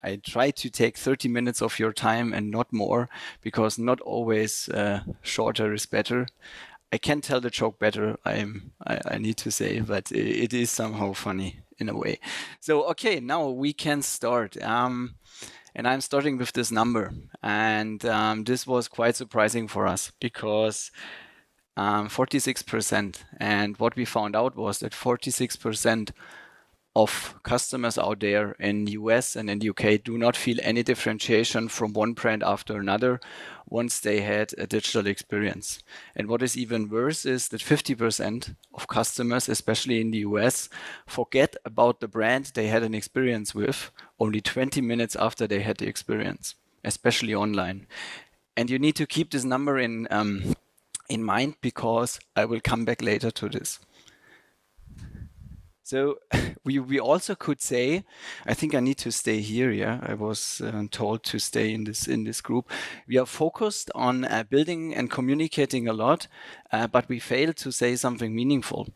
I try to take 30 minutes of your time and not more, because not always shorter is better. I can tell the joke better, I need to say, but it is somehow funny in a way. So, okay, now we can start. And I'm starting with this number. And this was quite surprising for us because 46%. And what we found out was that 46% of customers out there in the US and in the UK do not feel any differentiation from one brand after another once they had a digital experience. And what is even worse is that 50% of customers, especially in the US, forget about the brand they had an experience with only 20 minutes after they had the experience, especially online. And you need to keep this number in mind, because I will come back later to this. So we also could say, I think I need to stay here. Yeah, I was told to stay in this group. We are focused on building and communicating a lot, but we fail to say something meaningful.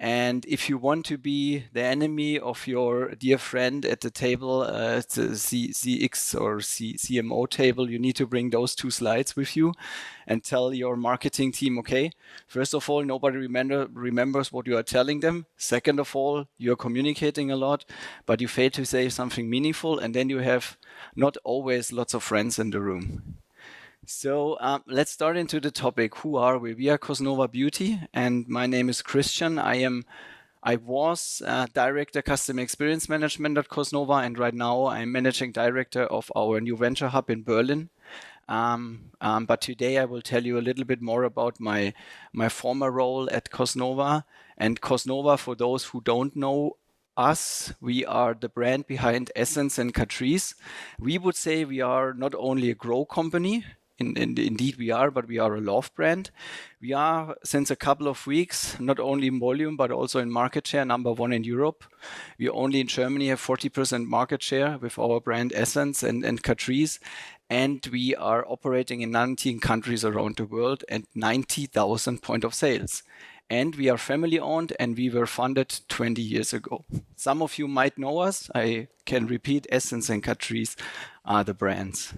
And if you want to be the enemy of your dear friend at the table, the CX or CMO table, you need to bring those 2 slides with you and tell your marketing team, okay, first of all, nobody remembers what you are telling them. Second of all, you're communicating a lot, but you fail to say something meaningful, and then you have not always lots of friends in the room. So let's start into the topic. Who are we? We are Cosnova Beauty, and my name is Christian. I was Director Customer Experience Management at Cosnova, and right now I'm Managing Director of our new venture hub in Berlin. But today I will tell you a little bit more about my former role at Cosnova. And Cosnova, for those who don't know us, we are the brand behind Essence and Catrice. We would say we are not only a grow company, indeed we are, but we are a love brand. We are, since a couple of weeks, not only in volume, but also in market share, #1 in Europe. We only in Germany have 40% market share with our brand Essence and Catrice. And we are operating in 19 countries around the world and 90,000 point of sales. And we are family owned, and we were funded 20 years ago. Some of you might know us. I can repeat, Essence and Catrice are the brands.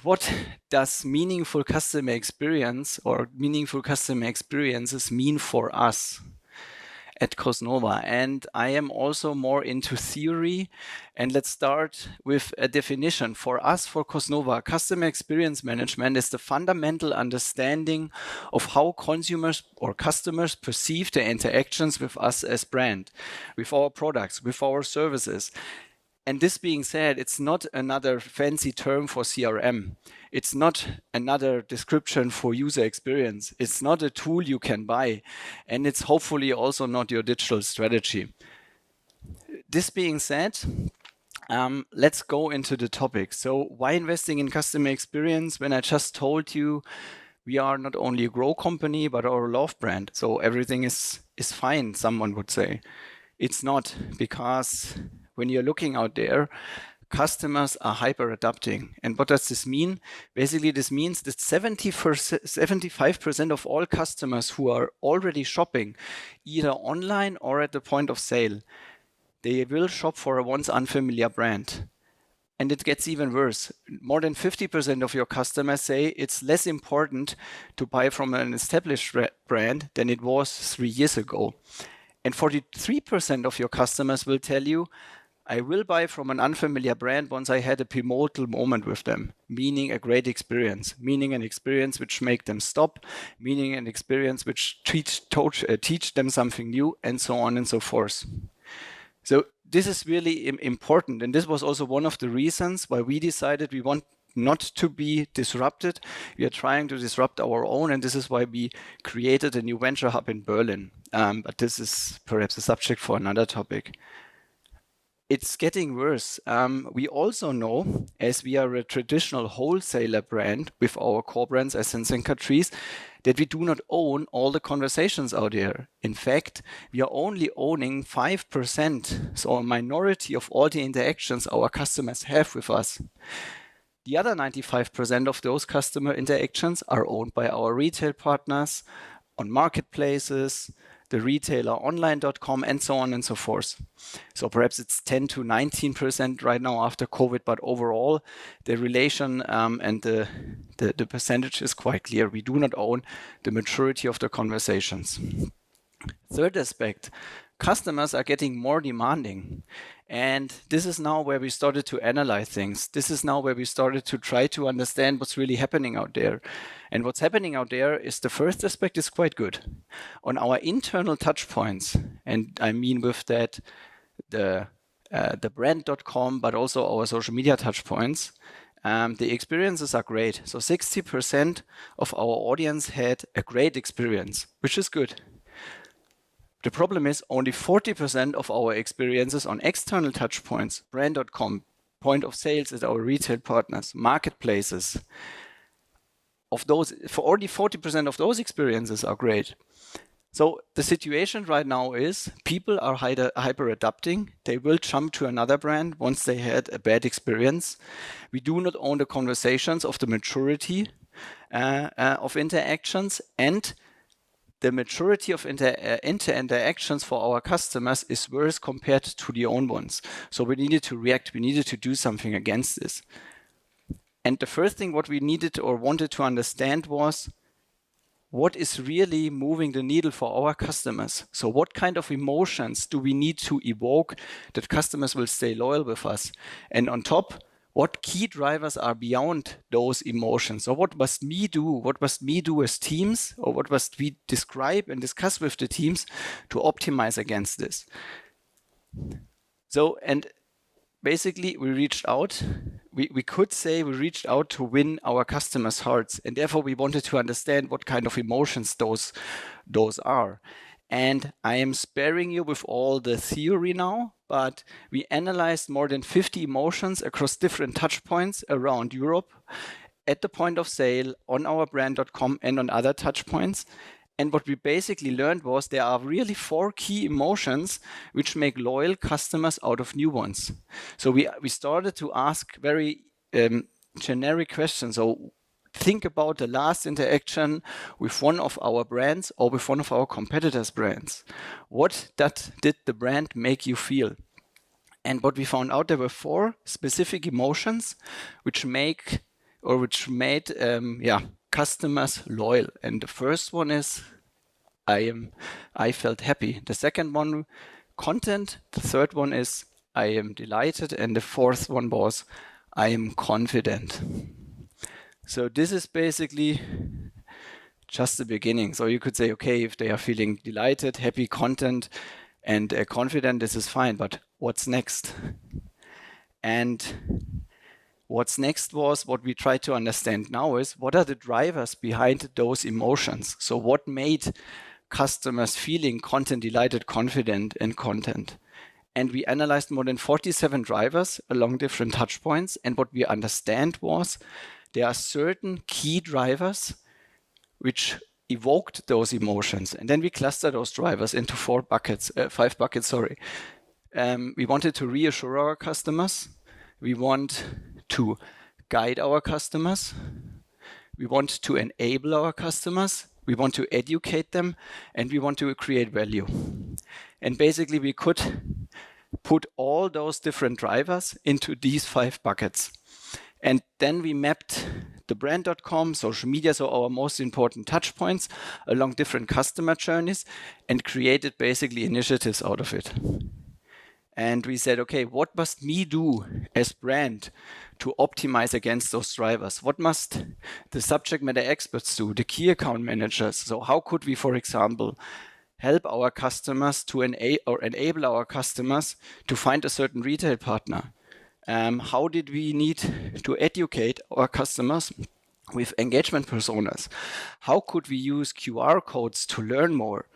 What does meaningful customer experience or meaningful customer experiences mean for us at Cosnova? And I am also more into theory. And let's start with a definition. For us, for Cosnova, customer experience management is the fundamental understanding of how consumers or customers perceive their interactions with us as brand, with our products, with our services. And this being said, it's not another fancy term for CRM. It's not another description for user experience. It's not a tool you can buy. And it's hopefully also not your digital strategy. This being said, let's go into the topic. So why investing in customer experience when I just told you we are not only a grow company, but our love brand? So everything is fine, someone would say. It's not, because when you're looking out there, customers are hyper adapting. And what does this mean? Basically, this means that 75% of all customers who are already shopping, either online or at the point of sale, they will shop for a once unfamiliar brand. And it gets even worse. More than 50% of your customers say it's less important to buy from an established brand than it was 3 years ago. And 43% of your customers will tell you, I will buy from an unfamiliar brand once I had a pivotal moment with them, meaning a great experience, meaning an experience which make them stop, meaning an experience which teach them something new, and so on and so forth. So this is really important. And this was also one of the reasons why we decided we want not to be disrupted. We are trying to disrupt our own, and this is why we created a new venture hub in Berlin. But this is perhaps a subject for another topic. It's getting worse. We also know, as we are a traditional wholesaler brand with our core brands Essence and Catrice, that we do not own all the conversations out there. In fact, we are only owning 5%, so a minority of all the interactions our customers have with us. The other 95% of those customer interactions are owned by our retail partners on marketplaces, the retailer online.com, and so on and so forth. So perhaps it's 10 to 19% right now after COVID, but overall the relation and the percentage is quite clear. We do not own the maturity of the conversations. Third aspect, customers are getting more demanding. And this is now where we started to analyze things. This is now where we started to try to understand what's really happening out there. And what's happening out there is the first aspect is quite good. On our internal touch points, and I mean with that the brand.com, but also our social media touch points, the experiences are great. So 60% of our audience had a great experience, which is good. The problem is only 40% of our experiences on external touchpoints, brand.com, point of sales at our retail partners, marketplaces, of those, for only 40% of those experiences are great. So the situation right now is people are hyper adapting. They will jump to another brand once they had a bad experience. We do not own the conversations of the maturity of interactions, and the maturity of interactions for our customers is worse compared to the own ones. So we needed to react. We needed to do something against this. And the first thing what we needed or wanted to understand was what is really moving the needle for our customers. So what kind of emotions do we need to evoke that customers will stay loyal with us? And on top, what key drivers are beyond those emotions? So what must we do? What must we do as teams? Or what must we describe and discuss with the teams to optimize against this? So, and basically we reached out. We could say we reached out to win our customers' hearts. And therefore we wanted to understand what kind of emotions those are. And I am sparing you with all the theory now, but we analyzed more than 50 emotions across different touch points around Europe at the point of sale, on our brand.com, and on other touch points. And what we basically learned was there are really 4 key emotions which make loyal customers out of new ones. So we started to ask very generic questions. So think about the last interaction with one of our brands or with one of our competitors' brands. What did the brand make you feel? And what we found out, there were 4 specific emotions which made customers loyal. And the first one is I felt happy. The second one, content. The third one is I am delighted. And the fourth one was I am confident. So this is basically just the beginning. So you could say, okay, if they are feeling delighted, happy, content, and confident, this is fine. But what's next? And what's next was what we try to understand now is what are the drivers behind those emotions? So what made customers feeling content, delighted, confident, and content? And we analyzed more than 47 drivers along different touch points. And what we understand was there are certain key drivers which evoked those emotions. And then we cluster those drivers into 5 buckets. We wanted to reassure our customers. We want to guide our customers. We want to enable our customers. We want to educate them. And we want to create value. And basically, we could put all those different drivers into these 5 buckets. And then we mapped the brand.com, social media, so our most important touch points along different customer journeys, and created basically initiatives out of it. And we said, okay, what must we do as brand to optimize against those drivers? What must the subject matter experts do, the key account managers? So how could we, for example, help our customers to enable our customers to find a certain retail partner? How did we need to educate our customers with engagement personas? How could we use QR codes to learn more?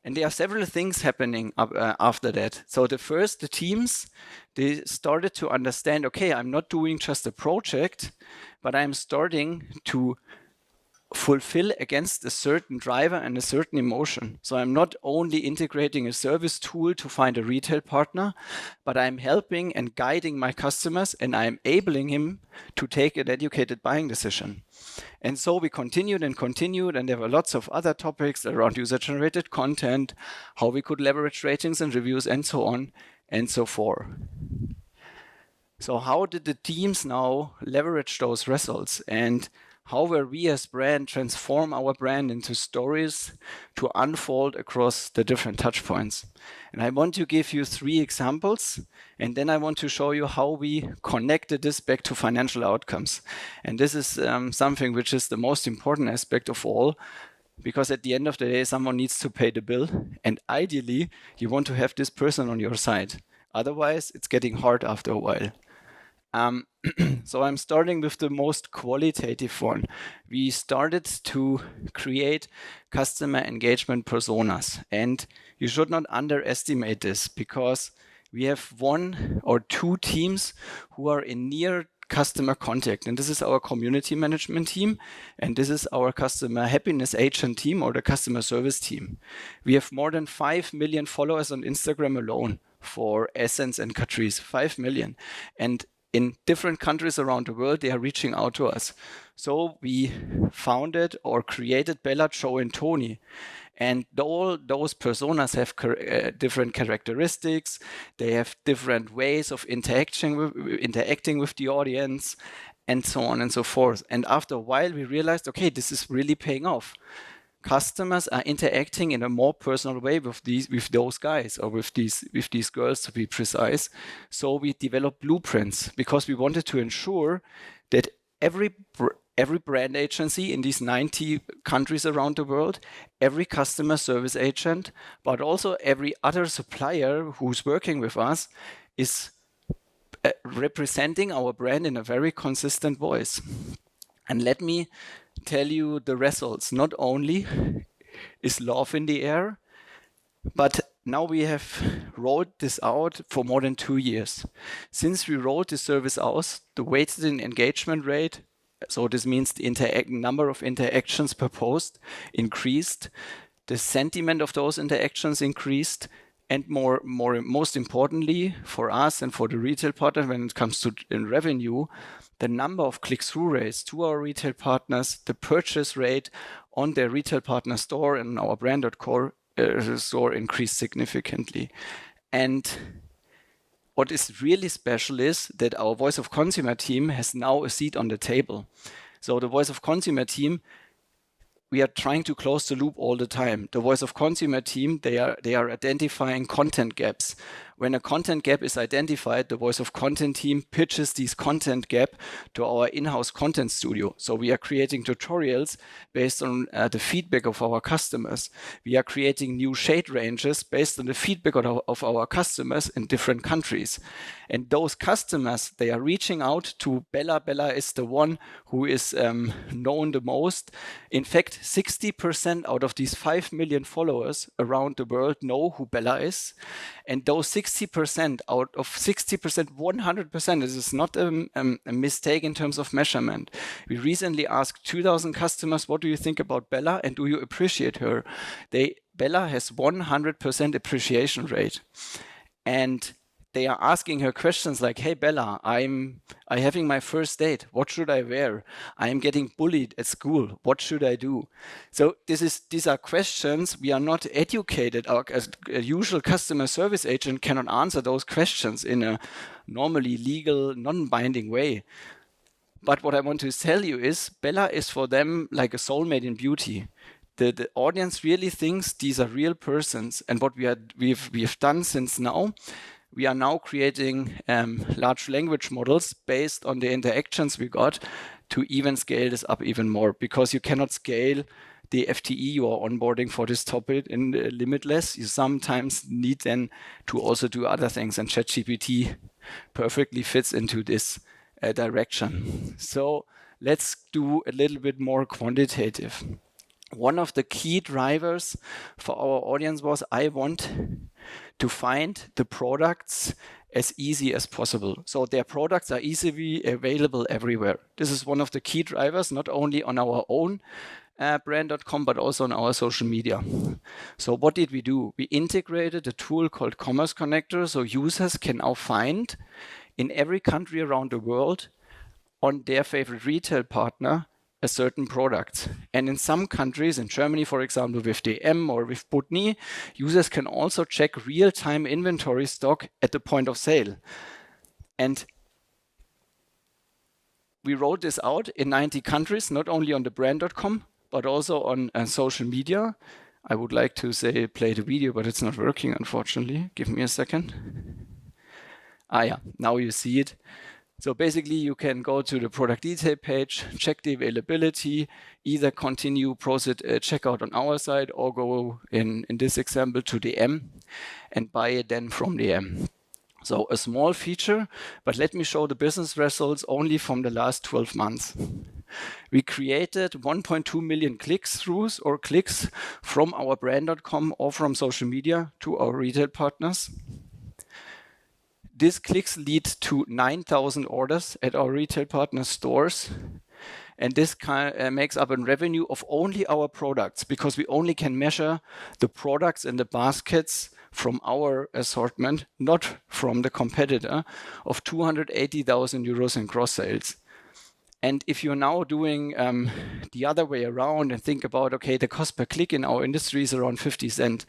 And there are several things happening after that. So the teams, they started to understand, okay, I'm not doing just a project, but I'm starting to fulfill against a certain driver and a certain emotion. So I'm not only integrating a service tool to find a retail partner, but I'm helping and guiding my customers, and I'm enabling him to take an educated buying decision. And so we continued, and there were lots of other topics around user-generated content, how we could leverage ratings and reviews, and so on and so forth. So how did the teams now leverage those results, and how were we as brand transform our brand into stories to unfold across the different touch points? And I want to give you 3 examples, and then I want to show you how we connected this back to financial outcomes. And this is something which is the most important aspect of all, because at the end of the day, someone needs to pay the bill, and ideally, you want to have this person on your side. Otherwise, it's getting hard after a while. So I'm starting with the most qualitative one. We started to create customer engagement personas, and you should not underestimate this, because we have 1 or 2 teams who are in near customer contact, and this is our community management team, and this is our customer happiness agent team, or the customer service team. We have more than 5 million followers on Instagram alone for Essence and Catrice, 5 million. And in different countries around the world, they are reaching out to us. So we founded or created Bella, Joe, and Tony. And all those personas have different characteristics. They have different ways of interacting with the audience, and so on and so forth. And after a while, we realized, okay, this is really paying off. Customers are interacting in a more personal way with those guys, or with these girls, to be precise. So we developed blueprints, because we wanted to ensure that every brand agency in these 90 countries around the world, every customer service agent, but also every other supplier who's working with us, is representing our brand in a very consistent voice. And let me tell you the results. Not only is love in the air, but now we have rolled this out for more than 2 years. Since we rolled this service out, the weighted engagement rate, so this means the number of interactions per post, increased. The sentiment of those interactions increased. And most importantly for us and for the retail partner, when it comes to revenue, the number of click-through rates to our retail partners, the purchase rate on their retail partner store and our brand.core store increased significantly. And what is really special is that our Voice of Consumer team has now a seat on the table. So the Voice of Consumer team, we are trying to close the loop all the time. The Voice of Consumer team, they are identifying content gaps. When a content gap is identified, the Voice of Content team pitches these content gap to our in-house content studio. So we are creating tutorials based on the feedback of our customers. We are creating new shade ranges based on the feedback of our customers in different countries. And those customers, they are reaching out to Bella. Bella is the one who is known the most. In fact, 60% out of these 5 million followers around the world know who Bella is. And those 60% out of 60%, 100%, this is not a mistake in terms of measurement. We recently asked 2,000 customers, what do you think about Bella and do you appreciate her? Bella has 100% appreciation rate. And they are asking her questions like, hey, Bella, I'm having my first date. What should I wear? I am getting bullied at school. What should I do? So these are questions. We are not educated. As a usual customer service agent cannot answer those questions in a normally legal, non-binding way. But what I want to tell you is Bella is for them like a soulmate in beauty. The audience really thinks these are real persons. And what we have done since now, we are now creating large language models based on the interactions we got to even scale this up even more, because you cannot scale the FTE you are onboarding for this topic in limitless. You sometimes need then to also do other things, and ChatGPT perfectly fits into this direction. So let's do a little bit more quantitative. One of the key drivers for our audience was, I want to find the products as easy as possible. So their products are easily available everywhere. This is one of the key drivers, not only on our own brand.com, but also on our social media. So what did we do? We integrated a tool called Commerce Connector, so users can now find in every country around the world on their favorite retail partner a certain product. And in some countries, in Germany, for example, with DM or with Putney, users can also check real-time inventory stock at the point of sale. And we rolled this out in 90 countries, not only on the brand.com, but also on social media. I would like to say play the video, but it's not working, unfortunately. Give me a second. Yeah, now you see it. So basically, you can go to the product detail page, check the availability, either continue process checkout on our side or go, in this example, to DM and buy it then from DM. So a small feature, but let me show the business results only from the last 12 months. We created 1.2 million click-throughs or clicks from our brand.com or from social media to our retail partners. These clicks lead to 9,000 orders at our retail partner stores. And this makes up a revenue of only our products, because we only can measure the products in the baskets from our assortment, not from the competitor, of 280,000 euros in gross sales. And if you're now doing the other way around and think about, okay, the cost per click in our industry is around 50 cents,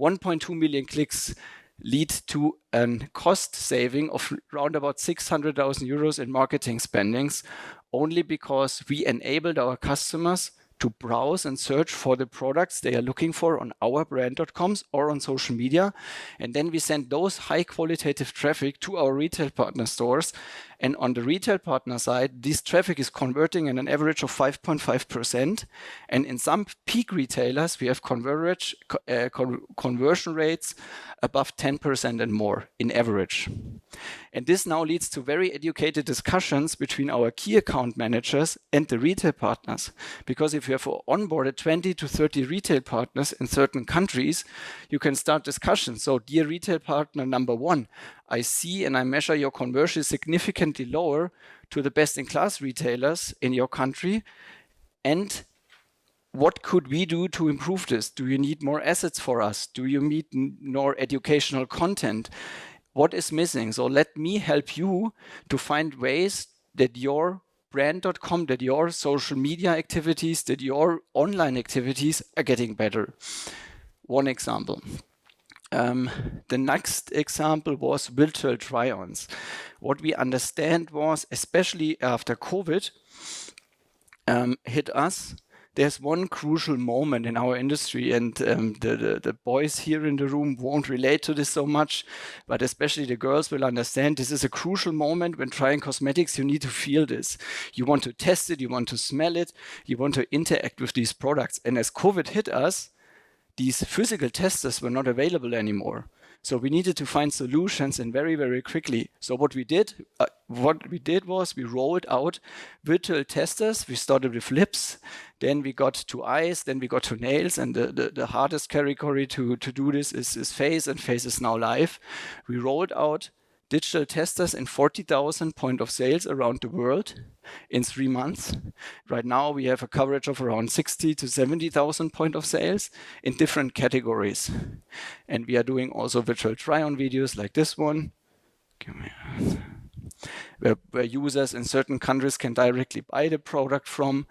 1.2 million clicks lead to a cost saving of around about 600,000 euros in marketing spendings, only because we enabled our customers to browse and search for the products they are looking for on our brand.coms or on social media. And then we send those high qualitative traffic to our retail partner stores. And on the retail partner side, this traffic is converting in an average of 5.5%. And in some peak retailers, we have conversion rates above 10% and more in average. And this now leads to very educated discussions between our key account managers and the retail partners. Because if you have onboarded 20 to 30 retail partners in certain countries, you can start discussions. So, dear retail partner number one, I see and I measure your conversion is significantly lower to the best-in-class retailers in your country. And what could we do to improve this? Do you need more assets for us? Do you need more educational content? What is missing? So let me help you to find ways that your brand.com, that your social media activities, that your online activities are getting better. One example. The next example was virtual try-ons. What we understand was, especially after COVID hit us, there's one crucial moment in our industry, and the boys here in the room won't relate to this so much, but especially the girls will understand this is a crucial moment when trying cosmetics. You need to feel this. You want to test it, you want to smell it, you want to interact with these products. And as COVID hit us, these physical testers were not available anymore. So we needed to find solutions, and very, very quickly. So what we did was we rolled out virtual testers. We started with lips, then we got to eyes, then we got to nails, and the hardest category to do this is face, and face is now live. We rolled out digital testers in 40,000 point of sales around the world in 3 months. Right now, we have a coverage of around 60 to 70,000 point of sales in different categories. And we are doing also virtual try-on videos like this one, where users in certain countries can directly buy the product from,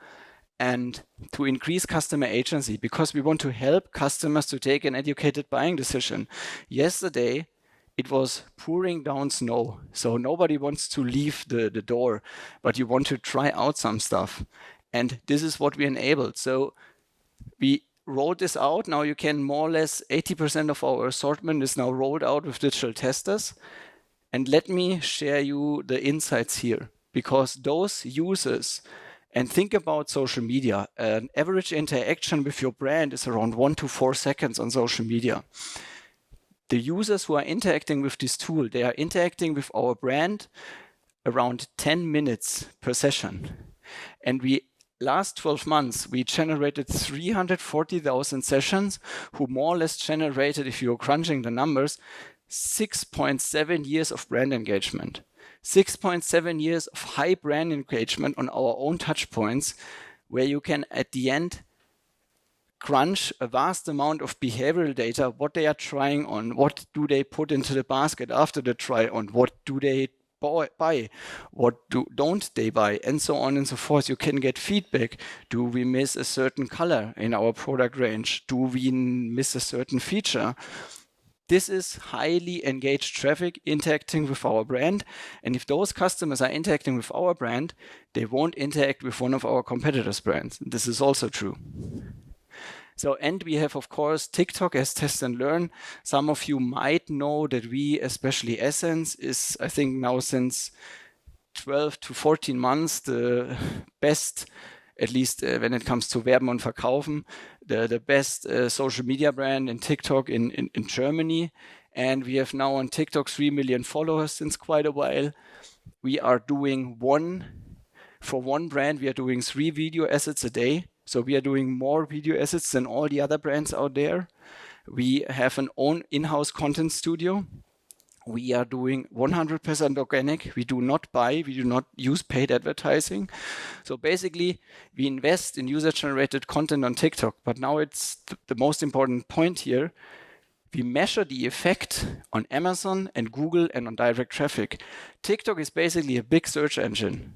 and to increase customer agency, because we want to help customers to take an educated buying decision. Yesterday, it was pouring down snow, so nobody wants to leave the door, but you want to try out some stuff. And this is what we enabled. So we rolled this out. Now you can more or less 80% of our assortment is now rolled out with digital testers. And let me share you the insights here, because those users, and think about social media, an average interaction with your brand is around 1 to 4 seconds on social media. The users who are interacting with this tool, they are interacting with our brand around 10 minutes per session. And last 12 months, we generated 340,000 sessions, who more or less generated, if you're crunching the numbers, 6.7 years of brand engagement. 6.7 years of high brand engagement on our own touch points, where you can, at the end, crunch a vast amount of behavioral data, what they are trying on, what do they put into the basket after the try on, what do they buy, what don't they buy, and so on and so forth. You can get feedback. Do we miss a certain color in our product range? Do we miss a certain feature? This is highly engaged traffic interacting with our brand. And if those customers are interacting with our brand, they won't interact with one of our competitors' brands. This is also true. So, and we have, of course, TikTok as test and learn. Some of you might know that we, especially Essence, is, I think now since 12 to 14 months, the best, at least when it comes to Werben und Verkaufen, the best social media brand in TikTok in Germany. And we have now on TikTok 3 million followers since quite a while. We are doing for one brand, we are doing 3 video assets a day. So we are doing more video assets than all the other brands out there. We have an own in-house content studio. We are doing 100% organic. We do not buy, we do not use paid advertising. So basically, we invest in user-generated content on TikTok. But now it's the most important point here. We measure the effect on Amazon and Google and on direct traffic. TikTok is basically a big search engine.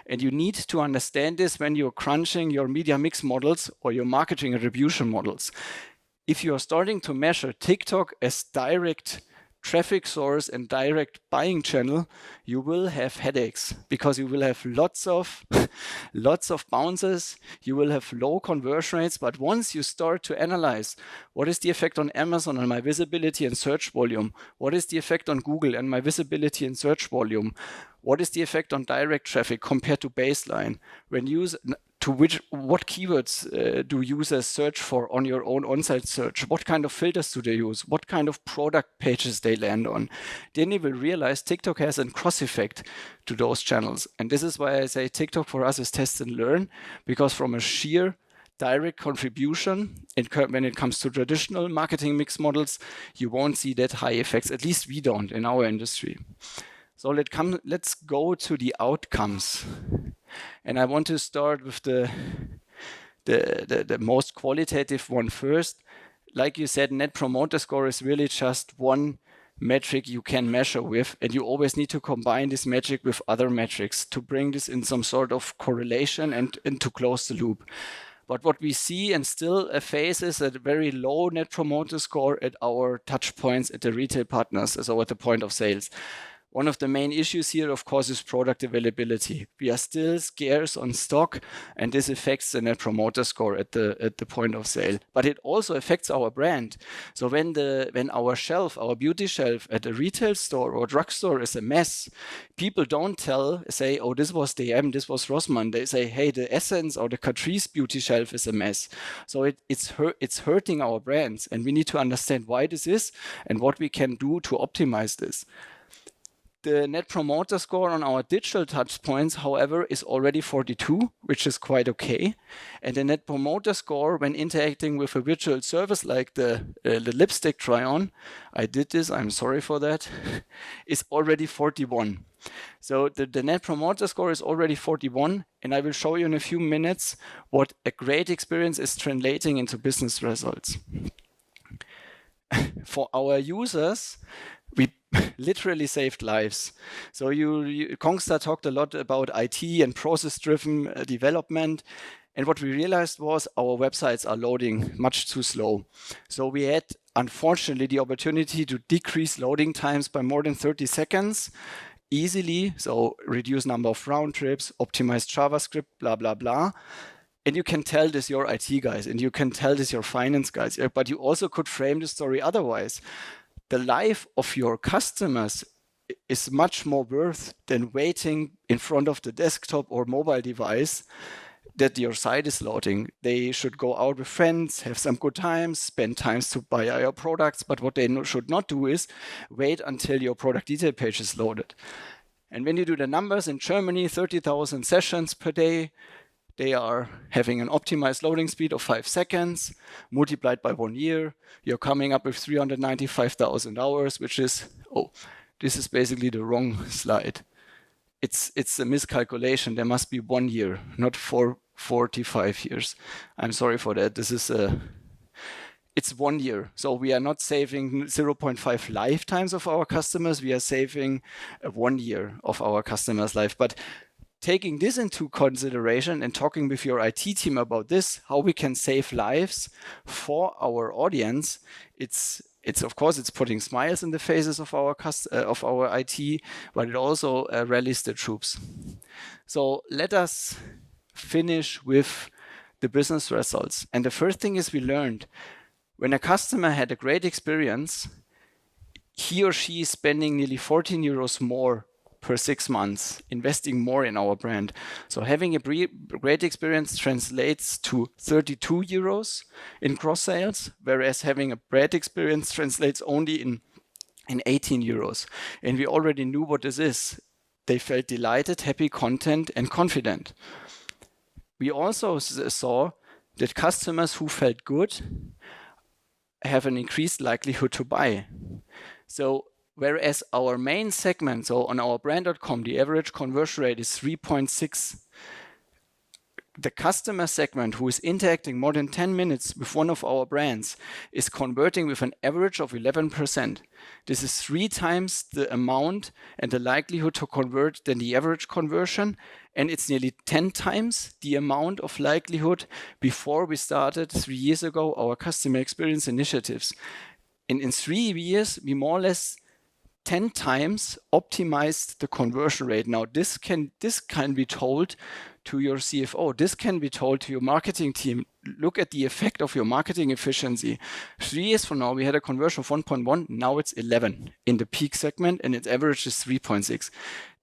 And you need to understand this when you're crunching your media mix models or your marketing attribution models. If you are starting to measure TikTok as direct traffic source and direct buying channel, you will have headaches because you will have lots of bounces, you will have low conversion rates. But once you start to analyze what is the effect on Amazon on my visibility and search volume, what is the effect on Google and my visibility and search volume, what is the effect on direct traffic compared to baseline, what keywords do users search for on your own on-site search? What kind of filters do they use? What kind of product pages they land on? Then you will realize TikTok has a cross effect to those channels. And this is why I say TikTok for us is test and learn, because from a sheer direct contribution, when it comes to traditional marketing mix models, you won't see that high effects. At least we don't in our industry. So let's go to the outcomes. And I want to start with the most qualitative one first. Like you said, Net Promoter Score is really just one metric you can measure with, and you always need to combine this metric with other metrics to bring this in some sort of correlation and to close the loop. But what we see and still face is a very low Net Promoter Score at our touch points at the retail partners, so at the point of sales. One of the main issues here, of course, is product availability. We are still scarce on stock, and this affects the Net Promoter Score at the point of sale. But it also affects our brand. So when our beauty shelf at a retail store or drugstore is a mess, people don't say, oh, this was DM, this was Rossmann. They say, hey, the Essence or the Catrice beauty shelf is a mess. So it's hurting our brands, and we need to understand why this is and what we can do to optimize this. The Net Promoter Score on our digital touchpoints, however, is already 42, which is quite okay. And the Net Promoter Score when interacting with a virtual service like the lipstick try-on, I did this, I'm sorry for that, is already 41. So the Net Promoter Score is already 41, and I will show you in a few minutes what a great experience is translating into business results. For our users, we literally saved lives. So Kongsta talked a lot about IT and process-driven development. And what we realized was our websites are loading much too slow. So we had, unfortunately, the opportunity to decrease loading times by more than 30 seconds easily. So reduce number of round trips, optimize JavaScript, blah, blah, blah. And you can tell this your IT guys, and you can tell this your finance guys. But you also could frame the story otherwise. The life of your customers is much more worth than waiting in front of the desktop or mobile device that your site is loading. They should go out with friends, have some good times, spend times to buy your products. But what they should not do is wait until your product detail page is loaded. And when you do the numbers in Germany, 30,000 sessions per day, they are having an optimized loading speed of 5 seconds, multiplied by 1 year. You're coming up with 395,000 hours, which is, this is basically the wrong slide. It's a miscalculation. There must be 1 year, not 4 45 years. I'm sorry for that. This is it's 1 year. So we are not saving 0.5 lifetimes of our customers. We are saving 1 year of our customers' life. But taking this into consideration and talking with your IT team about this, how we can save lives for our audience, it's of course it's putting smiles in the faces of our IT, but it also rallies the troops. So let us finish with the business results. And the first thing is we learned when a customer had a great experience, he or she is spending nearly 14 euros more per 6 months, investing more in our brand. So having a great experience translates to 32 euros in cross sales, whereas having a bad experience translates only in 18 euros. And we already knew what this is. They felt delighted, happy, content, and confident. We also saw that customers who felt good have an increased likelihood to buy. So whereas our main segment, so on our brand.com, the average conversion rate is 3.6. The customer segment who is interacting more than 10 minutes with one of our brands is converting with an average of 11%. This is 3 times the amount and the likelihood to convert than the average conversion. And it's nearly 10 times the amount of likelihood before we started 3 years ago our customer experience initiatives. And in 3 years, we more or less 10 times optimized the conversion rate. Now, this can be told to your CFO. This can be told to your marketing team. Look at the effect of your marketing efficiency. 3 years from now, we had a conversion of 1.1. Now it's 11 in the peak segment, and its average is 3.6.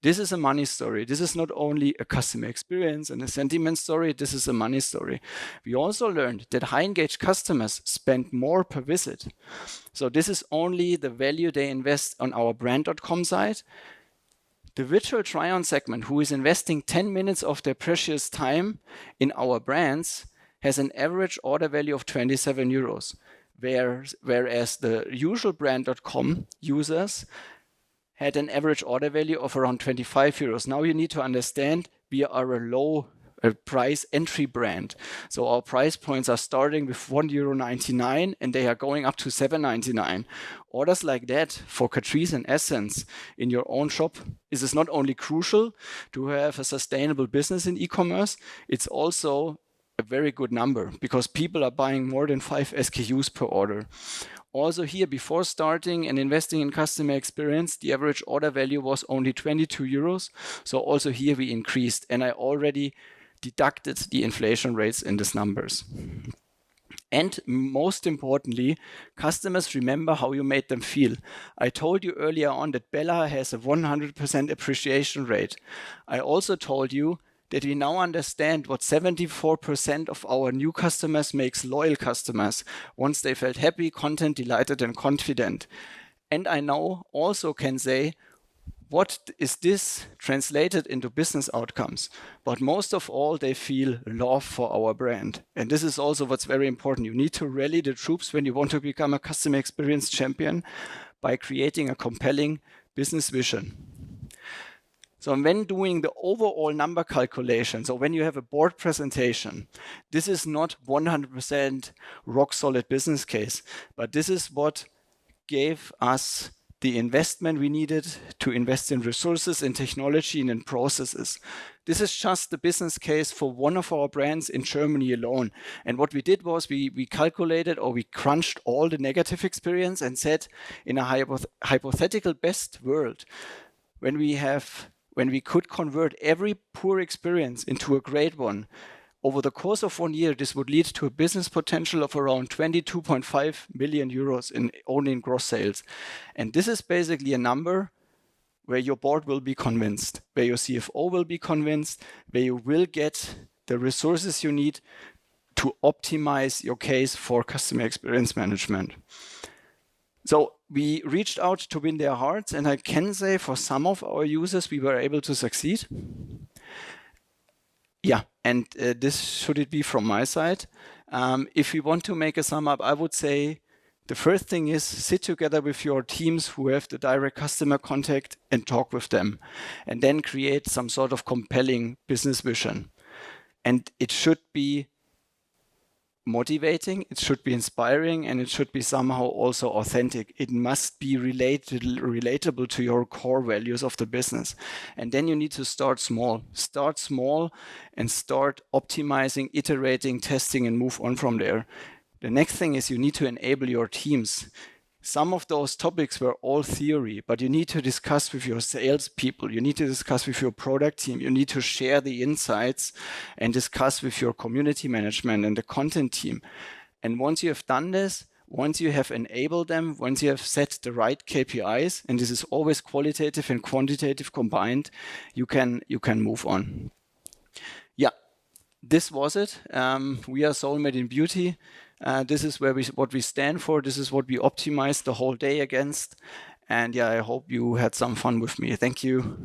This is a money story. This is not only a customer experience and a sentiment story. This is a money story. We also learned that high-engaged customers spend more per visit. So this is only the value they invest on our brand.com site. The virtual try-on segment, who is investing 10 minutes of their precious time in our brands, has an average order value of 27 euros, whereas the usual brand.com users had an average order value of around 25 euros. Now you need to understand we are a low price entry brand. So our price points are starting with 1.99 euro and they are going up to 7.99. Orders like that for Catrice and Essence in your own shop is not only crucial to have a sustainable business in e-commerce, it's also a very good number because people are buying more than 5 SKUs per order. Also here, before starting and investing in customer experience, the average order value was only 22 euros. So also here we increased, and I already deducted the inflation rates in these numbers. And most importantly, customers remember how you made them feel. I told you earlier on that Bella has a 100% appreciation rate. I also told you that we now understand what 74% of our new customers makes loyal customers once they felt happy, content, delighted, and confident. And I now also can say, what is this translated into business outcomes? But most of all, they feel love for our brand. And this is also what's very important. You need to rally the troops when you want to become a customer experience champion by creating a compelling business vision. So when doing the overall number calculation, so when you have a board presentation, this is not 100% rock solid business case, but this is what gave us the investment we needed to invest in resources, in technology, and in processes. This is just the business case for one of our brands in Germany alone. And what we did was we calculated or we crunched all the negative experience and said in a hypothetical best world, when we could convert every poor experience into a great one, over the course of 1 year, this would lead to a business potential of around 22.5 million euros only in gross sales. And this is basically a number where your board will be convinced, where your CFO will be convinced, where you will get the resources you need to optimize your case for customer experience management. So we reached out to win their hearts, and I can say for some of our users, we were able to succeed. Yeah, and this should it be from my side. If we want to make a sum up, I would say the first thing is sit together with your teams who have the direct customer contact and talk with them, and then create some sort of compelling business vision. And it should be motivating, it should be inspiring, and it should be somehow also authentic. It must be relatable to your core values of the business. And then you need to start small. Start small and start optimizing, iterating, testing, and move on from there. The next thing is you need to enable your teams. Some of those topics were all theory, but you need to discuss with your salespeople. You need to discuss with your product team. You need to share the insights and discuss with your community management and the content team. And once you have done this, once you have enabled them, once you have set the right KPIs, and this is always qualitative and quantitative combined, you can move on. Yeah, this was it. We are Soulmate in Beauty. This is what we stand for. This is what we optimize the whole day against. And yeah, I hope you had some fun with me. Thank you.